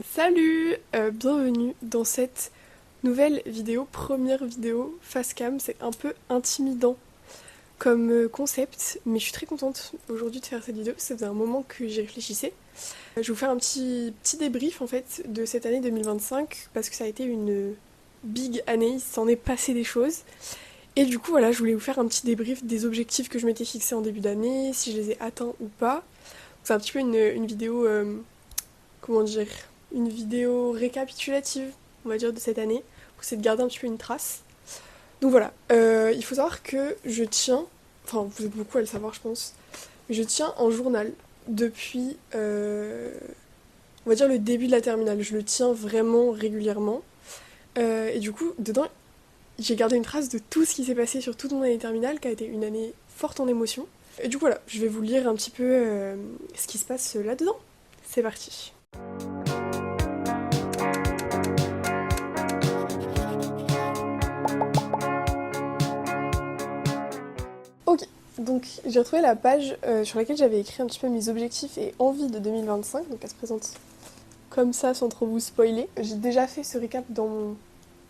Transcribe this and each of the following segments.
Salut, bienvenue dans cette nouvelle vidéo, première vidéo face cam. C'est un peu intimidant comme concept, mais je suis très contente aujourd'hui de faire cette vidéo. Ça faisait un moment que j'y réfléchissais. Je vais vous faire un petit débrief en fait de cette année 2025 parce que ça a été une big année, il s'en est passé des choses. Et du coup voilà, je voulais vous faire un petit débrief des objectifs que je m'étais fixés en début d'année, si je les ai atteints ou pas. C'est un petit peu une vidéo, comment dire, une vidéo récapitulative, on va dire, de cette année, pour essayer de garder un petit peu une trace. Donc voilà, il faut savoir que je tiens, enfin vous êtes beaucoup à le savoir je pense, mais je tiens un journal depuis, on va dire, le début de la terminale. Je le tiens vraiment régulièrement. Et du coup, dedans, j'ai gardé une trace de tout ce qui s'est passé sur toute mon année terminale, qui a été une année forte en émotions. Et du coup voilà, je vais vous lire un petit peu ce qui se passe là-dedans. C'est parti. Ok, donc j'ai retrouvé la page sur laquelle j'avais écrit un petit peu mes objectifs et envies de 2025, donc elle se présente comme ça sans trop vous spoiler. J'ai déjà fait ce récap dans mon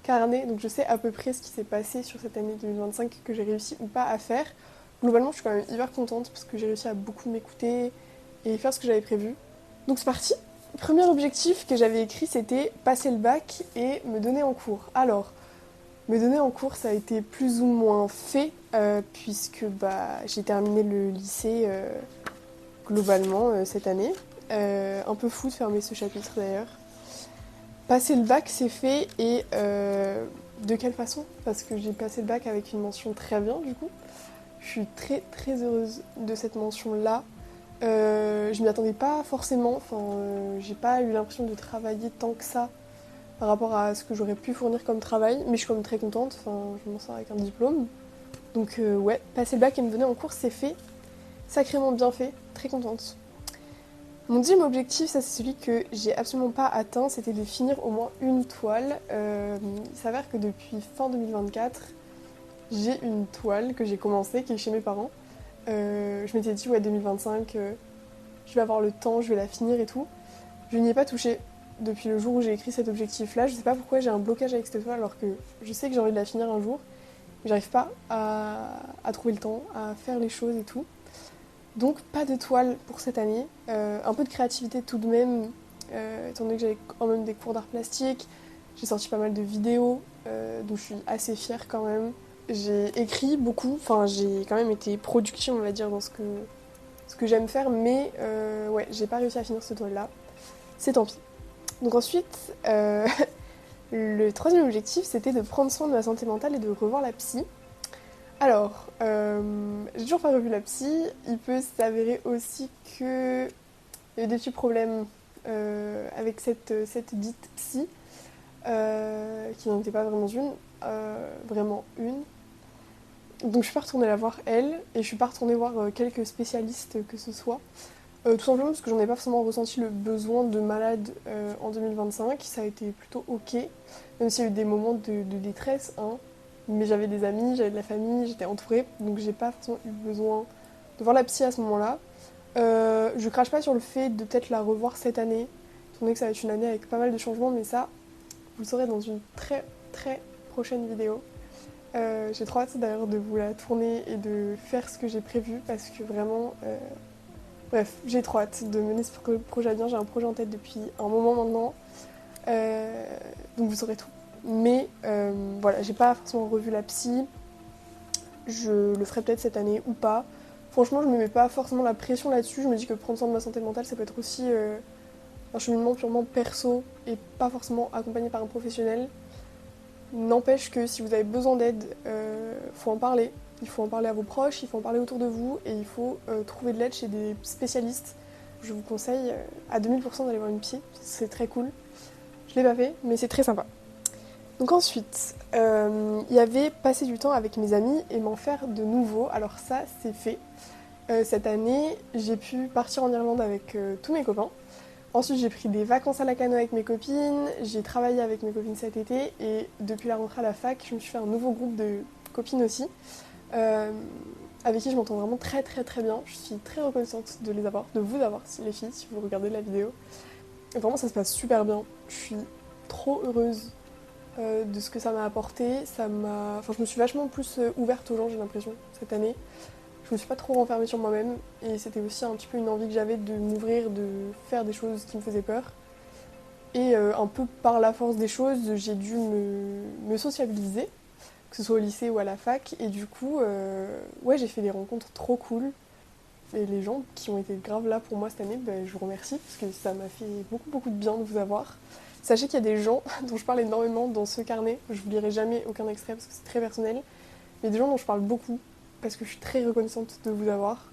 carnet, donc je sais à peu près ce qui s'est passé sur cette année 2025 que j'ai réussi ou pas à faire. Globalement, je suis quand même hyper contente parce que j'ai réussi à beaucoup m'écouter et faire ce que j'avais prévu. Donc c'est parti. Premier objectif que j'avais écrit, c'était passer le bac et me donner en cours. Alors, me donner en cours, ça a été plus ou moins fait, puisque j'ai terminé le lycée globalement cette année. Un peu fou de fermer ce chapitre d'ailleurs. Passer le bac, c'est fait, et de quelle façon? Parce que j'ai passé le bac avec une mention très bien du coup. Je suis très très heureuse de cette mention-là. Je m'y attendais pas forcément, j'ai pas eu l'impression de travailler tant que ça par rapport à ce que j'aurais pu fournir comme travail, mais je suis quand même très contente, je m'en sors avec un diplôme. Donc ouais, passer le bac et me donner en cours, c'est fait, sacrément bien fait, très contente. Mon deuxième objectif, ça c'est celui que j'ai absolument pas atteint, c'était de finir au moins une toile. Il s'avère que depuis fin 2024, j'ai une toile que j'ai commencée, qui est chez mes parents. Je m'étais dit, ouais, 2025, je vais avoir le temps, je vais la finir et tout. Je n'y ai pas touché depuis le jour où j'ai écrit cet objectif-là. Je sais pas pourquoi j'ai un blocage avec cette toile alors que je sais que j'ai envie de la finir un jour. Mais j'arrive pas à trouver le temps, à faire les choses et tout. Donc pas de toile pour cette année. Un peu de créativité tout de même, étant donné que j'avais quand même des cours d'art plastique. J'ai sorti pas mal de vidéos, dont je suis assez fière quand même. J'ai écrit beaucoup, j'ai quand même été productive on va dire dans ce que j'aime faire, mais ouais, j'ai pas réussi à finir ce toile-là. C'est tant pis. Donc ensuite, le troisième objectif, c'était de prendre soin de ma santé mentale et de revoir la psy. Alors, j'ai toujours pas revu la psy. Il peut s'avérer aussi que il y a eu des petits problèmes avec cette dite psy, qui n'en était pas vraiment une. Donc je suis pas retournée la voir elle, et je suis pas retournée voir quelques spécialistes que ce soit. Tout simplement parce que j'en ai pas forcément ressenti le besoin de malade en 2025. Ça a été plutôt ok, même s'il y a eu des moments de détresse, hein. Mais j'avais des amis, j'avais de la famille, j'étais entourée, donc j'ai pas forcément eu besoin de voir la psy à ce moment-là. Je crache pas sur le fait de peut-être la revoir cette année, étant donné que ça va être une année avec pas mal de changements, mais ça, vous le saurez dans une très très prochaine vidéo. J'ai trop hâte d'ailleurs de vous la tourner et de faire ce que j'ai prévu parce que vraiment, bref, j'ai trop hâte de mener ce projet à bien. J'ai un projet en tête depuis un moment maintenant, donc vous saurez tout. Mais voilà, j'ai pas forcément revu la psy. Je le ferai peut-être cette année ou pas. Franchement, je me mets pas forcément la pression là-dessus. Je me dis que prendre soin de ma santé mentale, ça peut être aussi un cheminement purement perso et pas forcément accompagné par un professionnel. N'empêche que si vous avez besoin d'aide, faut en parler. Il faut en parler à vos proches, il faut en parler autour de vous et il faut trouver de l'aide chez des spécialistes. Je vous conseille à 2000% d'aller voir une psy, c'est très cool. Je l'ai pas fait, mais c'est très sympa. Donc ensuite, il y avait passer du temps avec mes amis et m'en faire de nouveau. Alors ça, c'est fait. Cette année, j'ai pu partir en Irlande avec tous mes copains. Ensuite, j'ai pris des vacances à la canoë avec mes copines, j'ai travaillé avec mes copines cet été et depuis la rentrée à la fac, je me suis fait un nouveau groupe de copines aussi, euh, avec qui je m'entends vraiment très très très bien. Je suis très reconnaissante de les avoir, de vous avoir, les filles, si vous regardez la vidéo. Et vraiment ça se passe super bien. Je suis trop heureuse de ce que ça m'a apporté. Enfin, je me suis vachement plus ouverte aux gens, j'ai l'impression, cette année. Je me suis pas trop renfermée sur moi-même et c'était aussi un petit peu une envie que j'avais de m'ouvrir, de faire des choses qui me faisaient peur. Et un peu par la force des choses, j'ai dû me sociabiliser, que ce soit au lycée ou à la fac. Et du coup, ouais, j'ai fait des rencontres trop cool. Et les gens qui ont été grave là pour moi cette année, ben, je vous remercie parce que ça m'a fait beaucoup beaucoup de bien de vous avoir. Sachez qu'il y a des gens dont je parle énormément dans ce carnet. Je vous lirai jamais aucun extrait parce que c'est très personnel. Mais il y a des gens dont je parle beaucoup parce que je suis très reconnaissante de vous avoir.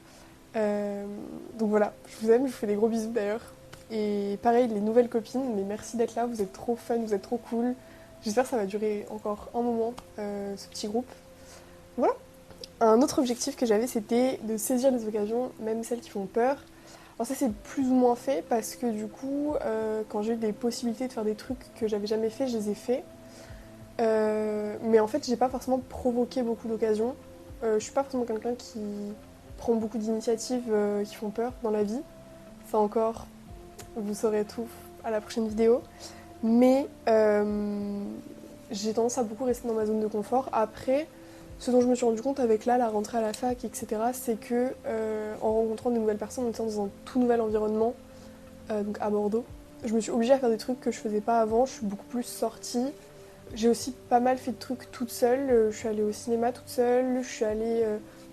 Euh, donc voilà, je vous aime, je vous fais des gros bisous d'ailleurs. Et pareil, les nouvelles copines, mais merci d'être là, vous êtes trop fun, vous êtes trop cool. J'espère que ça va durer encore un moment, ce petit groupe. Voilà. Un autre objectif que j'avais, c'était de saisir les occasions, même celles qui font peur. Alors ça, c'est plus ou moins fait parce que du coup, quand j'ai eu des possibilités de faire des trucs que j'avais jamais fait, je les ai faits. Mais en fait, j'ai pas forcément provoqué beaucoup d'occasions. Je suis pas forcément quelqu'un qui prend beaucoup d'initiatives qui font peur dans la vie. Ça encore, vous saurez tout à la prochaine vidéo. Mais j'ai tendance à beaucoup rester dans ma zone de confort. Après, ce dont je me suis rendu compte avec la rentrée à la fac, etc., c'est que en rencontrant de nouvelles personnes, en étant dans un tout nouvel environnement, donc à Bordeaux, je me suis obligée à faire des trucs que je faisais pas avant. Je suis beaucoup plus sortie. J'ai aussi pas mal fait de trucs toute seule. Je suis allée au cinéma toute seule, je suis allée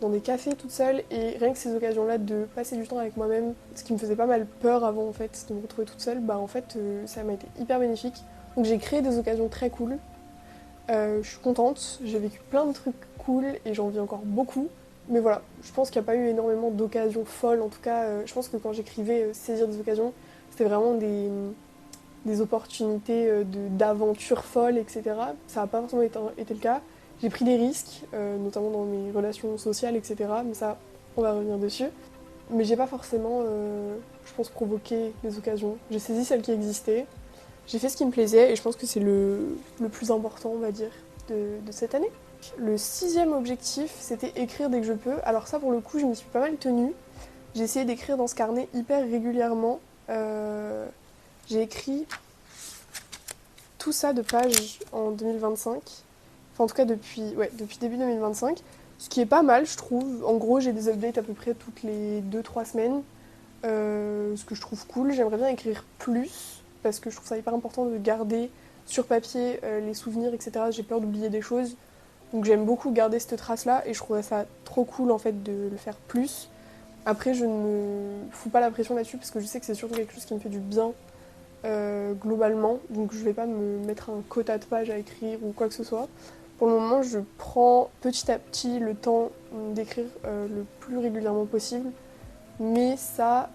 dans des cafés toute seule. Et rien que ces occasions-là de passer du temps avec moi-même, ce qui me faisait pas mal peur avant en fait, de me retrouver toute seule, bah en fait ça m'a été hyper bénéfique. Donc j'ai créé des occasions très cool. Je suis contente, j'ai vécu plein de trucs cool et j'en vis encore beaucoup. Mais voilà, je pense qu'il n'y a pas eu énormément d'occasions folles. En tout cas, je pense que quand j'écrivais saisir des occasions, c'était vraiment des opportunités d'aventures folles, etc. Ça n'a pas forcément été le cas. J'ai pris des risques, notamment dans mes relations sociales, etc. Mais ça, on va revenir dessus. Mais j'ai pas forcément, je pense, provoqué les occasions. J'ai saisi celles qui existaient. J'ai fait ce qui me plaisait et je pense que c'est le plus important, on va dire, de cette année. Le sixième objectif, c'était écrire dès que je peux. Alors ça, pour le coup, je m'y suis pas mal tenue. J'ai essayé d'écrire dans ce carnet hyper régulièrement. J'ai écrit tout ça de pages en 2025. Enfin, en tout cas, depuis début 2025. Ce qui est pas mal, je trouve. En gros, j'ai des updates à peu près toutes les 2-3 semaines. Ce que je trouve cool. J'aimerais bien écrire plus, parce que je trouve ça hyper important de garder sur papier les souvenirs, etc. J'ai peur d'oublier des choses. Donc j'aime beaucoup garder cette trace-là, et je trouverais ça trop cool, en fait, de le faire plus. Après, je ne me fous pas la pression là-dessus, parce que je sais que c'est surtout quelque chose qui me fait du bien globalement, donc je vais pas me mettre un quota de pages à écrire ou quoi que ce soit. Pour le moment, je prends petit à petit le temps d'écrire le plus régulièrement possible, mais ça,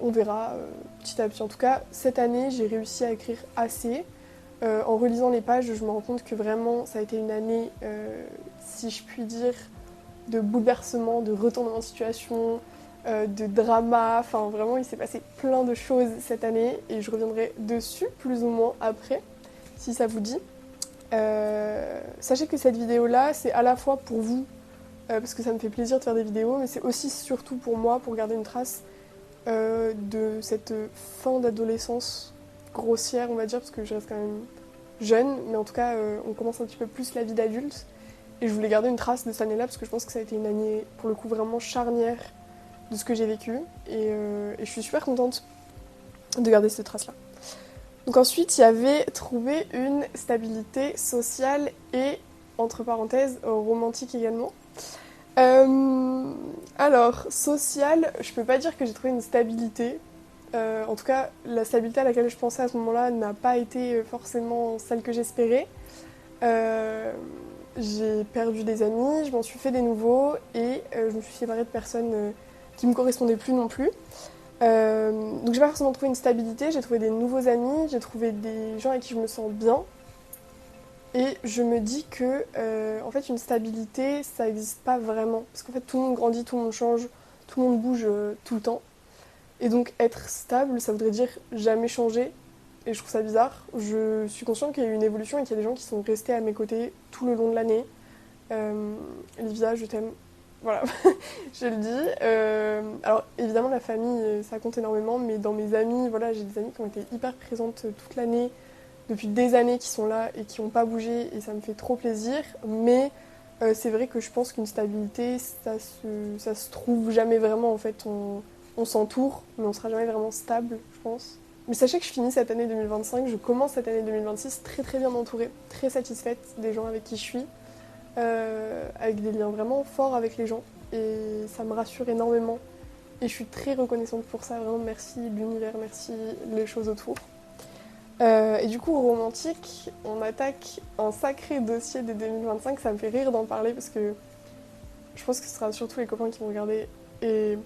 on verra petit à petit. En tout cas, cette année, j'ai réussi à écrire assez. En relisant les pages, je me rends compte que vraiment, ça a été une année, si je puis dire, de bouleversement, de retournement de situation, de drama. Enfin, vraiment, il s'est passé plein de choses cette année et je reviendrai dessus plus ou moins après, si ça vous dit. Sachez que cette vidéo-là, c'est à la fois pour vous, parce que ça me fait plaisir de faire des vidéos, mais c'est aussi surtout pour moi, pour garder une trace de cette fin d'adolescence grossière, on va dire, parce que je reste quand même jeune, mais en tout cas, on commence un petit peu plus la vie d'adulte. Et je voulais garder une trace de cette année-là, parce que je pense que ça a été une année, pour le coup, vraiment charnière de ce que j'ai vécu. Et je suis super contente de garder cette trace-là. Donc ensuite, il y avait trouver une stabilité sociale et, entre parenthèses, romantique également. Alors, sociale, je peux pas dire que j'ai trouvé une stabilité. En tout cas, la stabilité à laquelle je pensais à ce moment-là n'a pas été forcément celle que j'espérais. J'ai perdu des amis, je m'en suis fait des nouveaux et je me suis séparée de personnes qui me correspondaient plus non plus. Donc j'ai pas forcément trouvé une stabilité, j'ai trouvé des nouveaux amis, j'ai trouvé des gens avec qui je me sens bien. Et je me dis que en fait une stabilité ça n'existe pas vraiment. Parce qu'en fait tout le monde grandit, tout le monde change, tout le monde bouge tout le temps. Et donc être stable ça voudrait dire jamais changer. Et je trouve ça bizarre. Je suis consciente qu'il y a eu une évolution et qu'il y a des gens qui sont restés à mes côtés tout le long de l'année. Livia, je t'aime Voilà, je le dis. Alors évidemment la famille, ça compte énormément, mais dans mes amis, voilà, j'ai des amis qui ont été hyper présentes toute l'année, depuis des années qui sont là et qui n'ont pas bougé, et ça me fait trop plaisir. Mais c'est vrai que je pense qu'une stabilité, ça se trouve jamais vraiment en fait. On s'entoure, mais on sera jamais vraiment stable, je pense. Mais sachez que je finis cette année 2025, je commence cette année 2026 très très bien entourée, très satisfaite des gens avec qui je suis, avec des liens vraiment forts avec les gens. Et ça me rassure énormément. Et je suis très reconnaissante pour ça, vraiment merci l'univers, merci les choses autour. Et du coup, romantique, on attaque un sacré dossier de 2025, ça me fait rire d'en parler parce que je pense que ce sera surtout les copains qui vont regarder. Et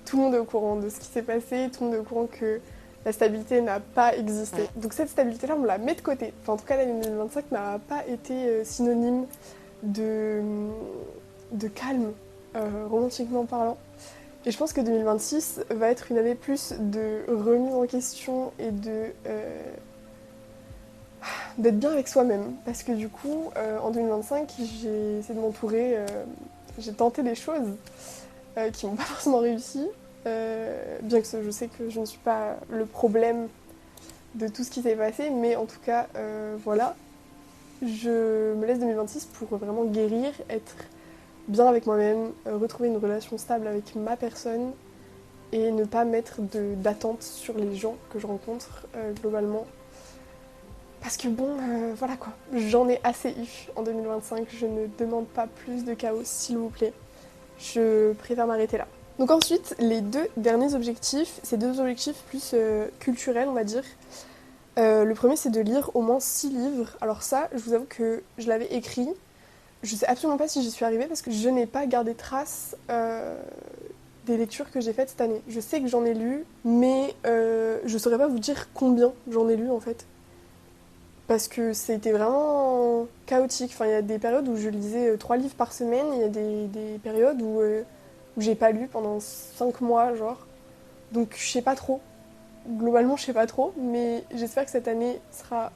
tout le monde est au courant de ce qui s'est passé, tout le monde est au courant que la stabilité n'a pas existé. Donc cette stabilité-là, on la met de côté. Enfin, en tout cas, l'année 2025 n'a pas été synonyme de, de calme, romantiquement parlant. Et je pense que 2026 va être une année plus de remise en question et d'être bien avec soi-même. Parce que du coup, en 2025, j'ai essayé de m'entourer, j'ai tenté des choses qui n'ont pas forcément réussi. Bien que je sais que je ne suis pas le problème de tout ce qui s'est passé, mais en tout cas, voilà. Je me laisse 2026 pour vraiment guérir, être bien avec moi-même, retrouver une relation stable avec ma personne et ne pas mettre d'attente sur les gens que je rencontre globalement. Parce que bon, voilà quoi, j'en ai assez eu en 2025, je ne demande pas plus de chaos s'il vous plaît. Je préfère m'arrêter là. Donc ensuite, les deux derniers objectifs, c'est deux objectifs plus culturels on va dire. Le premier c'est de lire au moins 6 livres. Alors ça, je vous avoue que je l'avais écrit. Je sais absolument pas si j'y suis arrivée parce que je n'ai pas gardé trace des lectures que j'ai faites cette année. Je sais que j'en ai lu, mais je saurais pas vous dire combien j'en ai lu en fait. Parce que c'était vraiment chaotique. Enfin, il y a des périodes où je lisais 3 livres par semaine, il y a des périodes où j'ai pas lu pendant 5 mois, genre. Donc je sais pas trop. Globalement, je sais pas trop, mais j'espère que cette année sera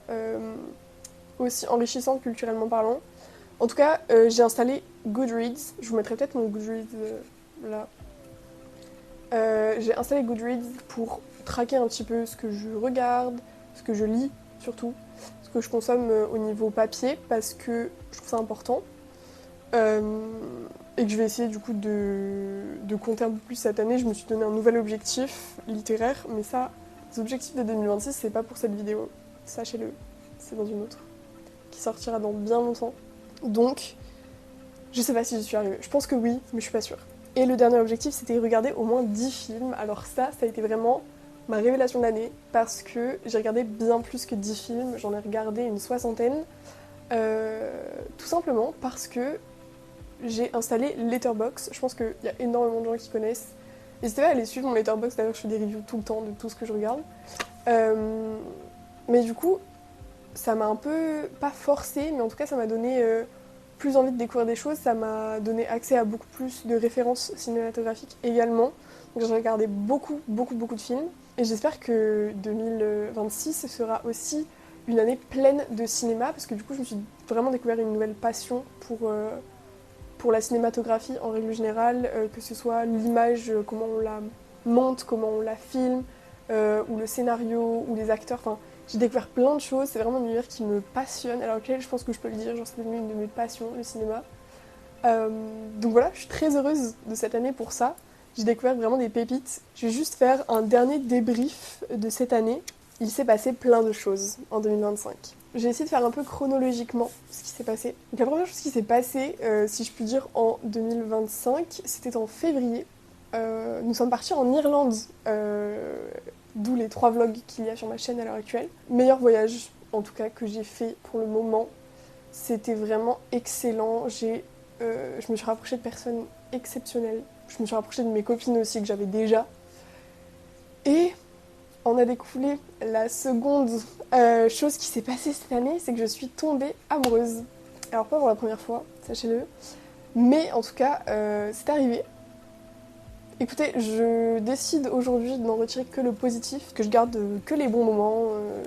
aussi enrichissante culturellement parlant. En tout cas, j'ai installé Goodreads. Je vous mettrai peut-être mon Goodreads là. J'ai installé Goodreads pour traquer un petit peu ce que je regarde, ce que je lis surtout, ce que je consomme au niveau papier parce que je trouve ça important. Et que je vais essayer du coup de compter un peu plus cette année. Je me suis donné un nouvel objectif littéraire, mais ça, les objectifs de 2026, c'est pas pour cette vidéo. Sachez-le, c'est dans une autre qui sortira dans bien longtemps. Donc, je sais pas si j'y suis arrivée. Je pense que oui, mais je suis pas sûre. Et le dernier objectif, c'était regarder au moins 10 films. Alors ça a été vraiment ma révélation de l'année parce que j'ai regardé bien plus que 10 films. J'en ai regardé une soixantaine. Tout simplement parce que j'ai installé Letterboxd. Je pense qu'il y a énormément de gens qui connaissent. N'hésitez pas à aller suivre mon Letterboxd. D'ailleurs, je fais des reviews tout le temps de tout ce que je regarde. Mais du coup, ça m'a un peu, pas forcé, mais en tout cas, ça m'a donné plus envie de découvrir des choses. Ça m'a donné accès à beaucoup plus de références cinématographiques également. Donc j'ai regardé beaucoup de films. Et j'espère que 2026 sera aussi une année pleine de cinéma, parce que du coup, je me suis vraiment découvert une nouvelle passion pour la cinématographie en règle générale, que ce soit l'image, comment on la monte, comment on la filme, ou le scénario, ou les acteurs. Enfin, j'ai découvert plein de choses, c'est vraiment un univers qui me passionne, alors que je pense que je peux le dire, genre c'est devenu une de mes passions, le cinéma. Donc voilà, je suis très heureuse de cette année pour ça. J'ai découvert vraiment des pépites. Je vais juste faire un dernier débrief de cette année. Il s'est passé plein de choses en 2025. J'ai essayé de faire un peu chronologiquement ce qui s'est passé. Donc la première chose qui s'est passée, si je puis dire, en 2025, c'était en février. Nous sommes partis en Irlande, d'où les 3 vlogs qu'il y a sur ma chaîne à l'heure actuelle. Meilleur voyage, en tout cas, que j'ai fait pour le moment. C'était vraiment excellent. Je me suis rapprochée de personnes exceptionnelles. Je me suis rapprochée de mes copines aussi que j'avais déjà. Et on a découvert la seconde chose qui s'est passée cette année, c'est que je suis tombée amoureuse. Alors pas pour la première fois, sachez-le. Mais en tout cas, c'est arrivé. Écoutez, je décide aujourd'hui de n'en retirer que le positif, que je garde que les bons moments,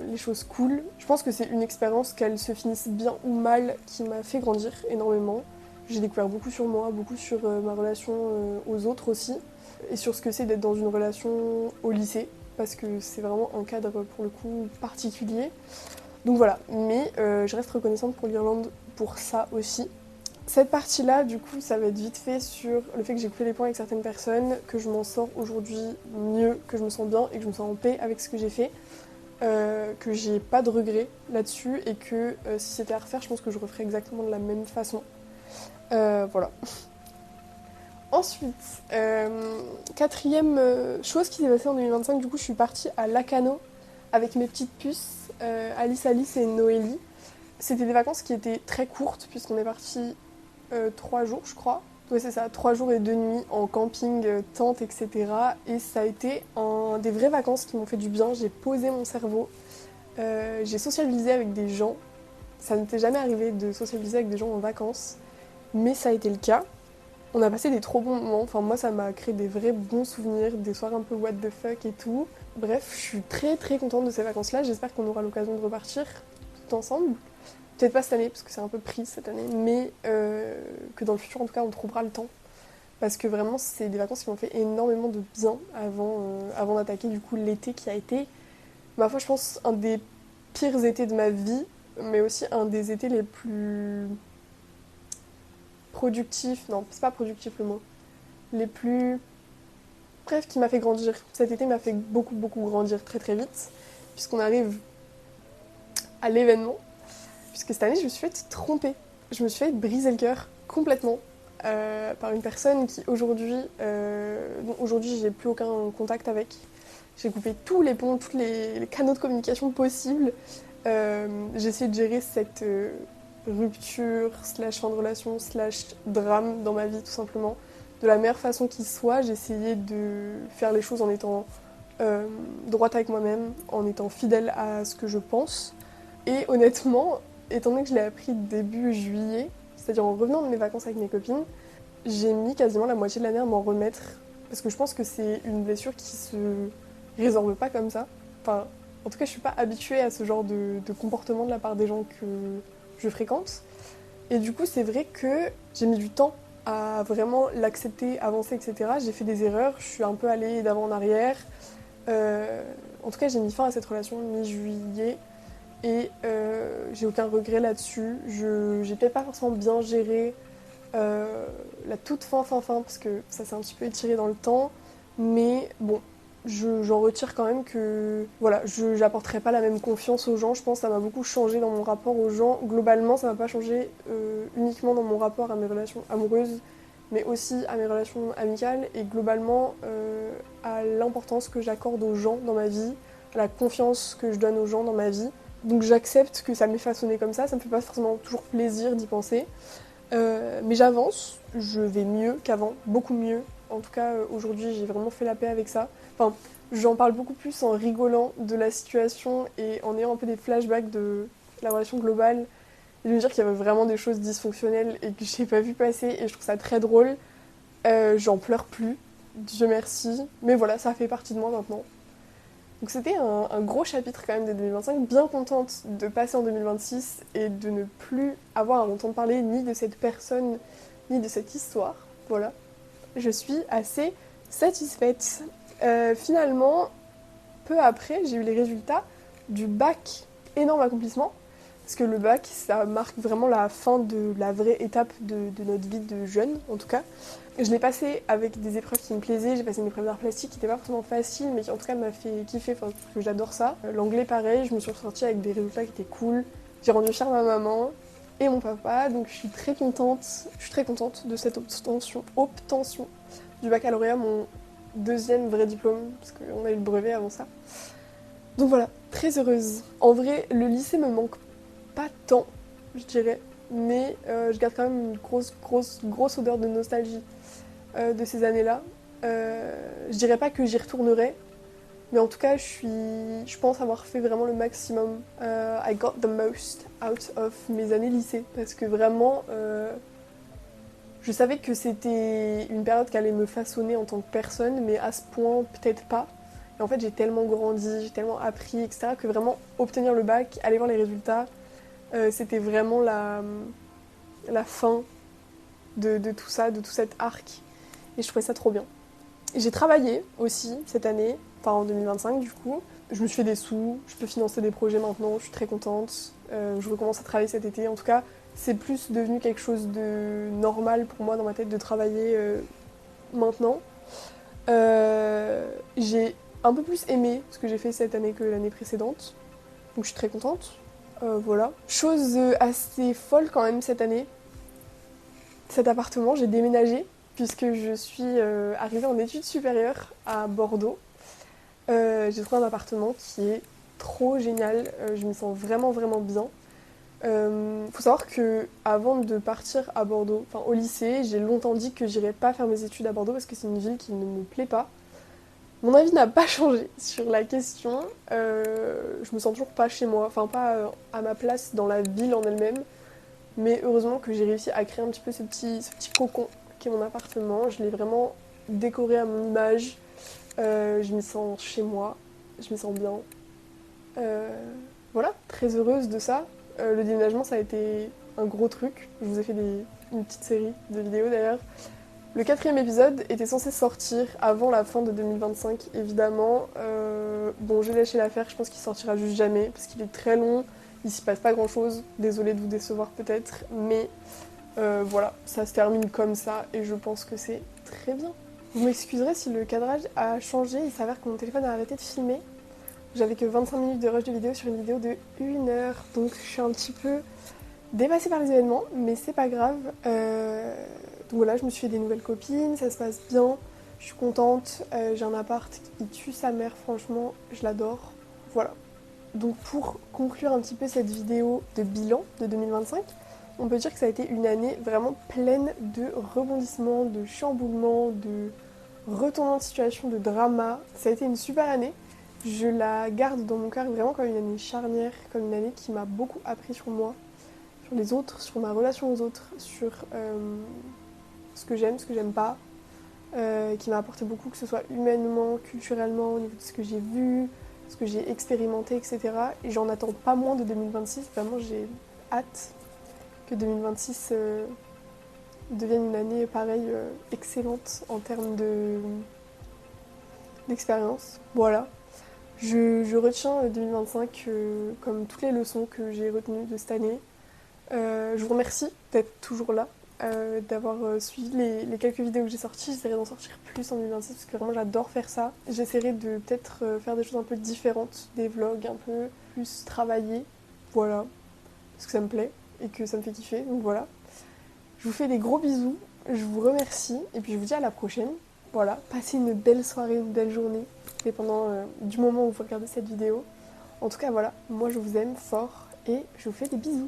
les choses cool. Je pense que c'est une expérience, qu'elle se finisse bien ou mal, qui m'a fait grandir énormément. J'ai découvert beaucoup sur moi, beaucoup sur ma relation aux autres aussi, et sur ce que c'est d'être dans une relation au lycée, parce que c'est vraiment un cadre pour le coup particulier. Donc voilà, mais je reste reconnaissante pour l'Irlande pour ça aussi. Cette partie-là, du coup, ça va être vite fait sur le fait que j'ai coupé les points avec certaines personnes, que je m'en sors aujourd'hui mieux, que je me sens bien et que je me sens en paix avec ce que j'ai fait, que j'ai pas de regrets là-dessus et que si c'était à refaire, je pense que je referais exactement de la même façon. Voilà. Ensuite, quatrième chose qui s'est passée en 2025, du coup, je suis partie à Lacanau avec mes petites puces, Alice et Noélie. C'était des vacances qui étaient très courtes puisqu'on est parti 3 jours, je crois. Ouais, c'est ça, 3 jours et 2 nuits en camping, tente, etc. Et ça a été des vraies vacances qui m'ont fait du bien. J'ai posé mon cerveau, j'ai socialisé avec des gens. Ça ne m'était jamais arrivé de socialiser avec des gens en vacances, mais ça a été le cas. On a passé des trop bons moments. Enfin, moi, ça m'a créé des vrais bons souvenirs, des soirs un peu what the fuck et tout. Bref, je suis très très contente de ces vacances-là. J'espère qu'on aura l'occasion de repartir tout ensemble. Peut-être pas cette année, parce que c'est un peu pris cette année, mais que dans le futur, en tout cas, on trouvera le temps. Parce que vraiment, c'est des vacances qui m'ont fait énormément de bien avant d'attaquer du coup l'été qui a été, ma foi, je pense, un des pires étés de ma vie, mais aussi un des étés les plus productifs. Non, c'est pas productif le mot. Les plus. Bref, qui m'a fait grandir. Cet été m'a fait beaucoup, beaucoup grandir très, très vite, puisqu'on arrive à l'événement. Puisque cette année, je me suis fait tromper. Je me suis fait briser le cœur complètement par une personne qui aujourd'hui, dont aujourd'hui j'ai plus aucun contact avec. J'ai coupé tous les ponts, tous les canaux de communication possibles. J'ai essayé de gérer cette rupture, slash fin de relation, slash drame dans ma vie tout simplement. De la meilleure façon qui soit, j'ai essayé de faire les choses en étant droite avec moi-même, en étant fidèle à ce que je pense. Et honnêtement, étant donné que je l'ai appris début juillet, c'est-à-dire en revenant de mes vacances avec mes copines, j'ai mis quasiment la moitié de l'année à m'en remettre. Parce que je pense que c'est une blessure qui se résorbe pas comme ça. Enfin, en tout cas, je suis pas habituée à ce genre de comportement de la part des gens que je fréquente. Et du coup, c'est vrai que j'ai mis du temps à vraiment l'accepter, avancer, etc. J'ai fait des erreurs, je suis un peu allée d'avant en arrière. En tout cas, j'ai mis fin à cette relation mi-juillet. Et j'ai aucun regret là-dessus. J'ai peut-être pas forcément bien géré la toute fin, parce que ça s'est un petit peu étiré dans le temps. Mais bon, j'en retire quand même que voilà, j'apporterai pas la même confiance aux gens. Je pense que ça m'a beaucoup changé dans mon rapport aux gens. Globalement, ça m'a pas changé uniquement dans mon rapport à mes relations amoureuses, mais aussi à mes relations amicales et globalement à l'importance que j'accorde aux gens dans ma vie, à la confiance que je donne aux gens dans ma vie. Donc j'accepte que ça m'ait façonné comme ça me fait pas forcément toujours plaisir d'y penser. Mais j'avance, je vais mieux qu'avant, beaucoup mieux. En tout cas, aujourd'hui, j'ai vraiment fait la paix avec ça. Enfin, j'en parle beaucoup plus en rigolant de la situation et en ayant un peu des flashbacks de la relation globale. Et de me dire qu'il y avait vraiment des choses dysfonctionnelles et que j'ai pas vu passer et je trouve ça très drôle. J'en pleure plus, Dieu merci. Mais voilà, ça fait partie de moi maintenant. Donc c'était un gros chapitre quand même de 2025, bien contente de passer en 2026 et de ne plus avoir à entendre parler ni de cette personne, ni de cette histoire. Voilà, je suis assez satisfaite. Finalement, peu après, j'ai eu les résultats du bac. Énorme accomplissement, parce que le bac, ça marque vraiment la fin de la vraie étape de notre vie de jeune, en tout cas. Je l'ai passé avec des épreuves qui me plaisaient, j'ai passé une épreuve d'art plastique qui n'était pas forcément facile, mais qui en tout cas m'a fait kiffer, enfin, parce que j'adore ça. L'anglais pareil, je me suis ressortie avec des résultats qui étaient cool. J'ai rendu fière ma maman et mon papa, donc je suis très contente. Je suis très contente de cette obtention du baccalauréat, mon deuxième vrai diplôme, parce qu'on a eu le brevet avant ça. Donc voilà, très heureuse. En vrai, le lycée me manque pas tant, je dirais, mais je garde quand même une grosse odeur de nostalgie de ces années-là. Je dirais pas que j'y retournerai, mais en tout cas, je pense avoir fait vraiment le maximum. I got the most out of mes années lycée, parce que vraiment, je savais que c'était une période qui allait me façonner en tant que personne, mais à ce point, peut-être pas. Et en fait, j'ai tellement grandi, j'ai tellement appris, etc., que vraiment obtenir le bac, aller voir les résultats, c'était vraiment la fin de tout ça, de tout cet arc. Et je trouvais ça trop bien. J'ai travaillé aussi cette année, enfin en 2025 du coup. Je me suis fait des sous, je peux financer des projets maintenant, je suis très contente. Je recommence à travailler cet été. En tout cas, c'est plus devenu quelque chose de normal pour moi dans ma tête de travailler maintenant. J'ai un peu plus aimé ce que j'ai fait cette année que l'année précédente. Donc je suis très contente. Voilà. Chose assez folle quand même cette année. Cet appartement, j'ai déménagé puisque je suis arrivée en études supérieures à Bordeaux. J'ai trouvé un appartement qui est trop génial. Je me sens vraiment vraiment bien. Faut savoir que avant de partir à Bordeaux, enfin au lycée, j'ai longtemps dit que j'irais pas faire mes études à Bordeaux parce que c'est une ville qui ne me plaît pas. Mon avis n'a pas changé sur la question. Je me sens toujours pas chez moi, enfin pas à ma place dans la ville en elle-même. Mais heureusement que j'ai réussi à créer un petit peu ce petit cocon qui est mon appartement. Je l'ai vraiment décoré à mon image. Je me sens chez moi, je me sens bien. Euh, voilà, très heureuse de ça. Le déménagement, ça a été un gros truc. Je vous ai fait une petite série de vidéos d'ailleurs. Le quatrième épisode était censé sortir avant la fin de 2025, évidemment. Bon, j'ai lâché l'affaire, je pense qu'il sortira juste jamais, parce qu'il est très long, il s'y passe pas grand chose. Désolée de vous décevoir peut-être, mais voilà, ça se termine comme ça, et je pense que c'est très bien. Vous m'excuserez si le cadrage a changé, il s'avère que mon téléphone a arrêté de filmer. J'avais que 25 minutes de rush de vidéo sur une vidéo de 1 heure, donc je suis un petit peu dépassée par les événements, mais c'est pas grave. Donc voilà, je me suis fait des nouvelles copines, ça se passe bien, je suis contente. J'ai un appart qui tue sa mère, franchement, je l'adore. Voilà. Donc pour conclure un petit peu cette vidéo de bilan de 2025, on peut dire que ça a été une année vraiment pleine de rebondissements, de chamboulements, de retournements de situation, de drama. Ça a été une super année. Je la garde dans mon cœur vraiment comme une année charnière, comme une année qui m'a beaucoup appris sur moi, sur les autres, sur ma relation aux autres, sur ce que j'aime pas, qui m'a apporté beaucoup, que ce soit humainement, culturellement, au niveau de ce que j'ai vu, ce que j'ai expérimenté, etc. Et j'en attends pas moins de 2026. Vraiment, j'ai hâte que 2026 devienne une année pareille excellente en termes d'expérience. Voilà. Je retiens 2025 comme toutes les leçons que j'ai retenues de cette année. Je vous remercie d'être toujours là, d'avoir suivi les quelques vidéos que j'ai sorties. J'essaierai d'en sortir plus en 2026 parce que vraiment j'adore faire ça. J'essaierai de peut-être faire des choses un peu différentes, des vlogs un peu plus travaillés. Voilà, parce que ça me plaît et que ça me fait kiffer, donc voilà. Je vous fais des gros bisous, je vous remercie et puis je vous dis à la prochaine. Voilà, passez une belle soirée, une belle journée, dépendant du moment où vous regardez cette vidéo. En tout cas, voilà, moi je vous aime fort et je vous fais des bisous.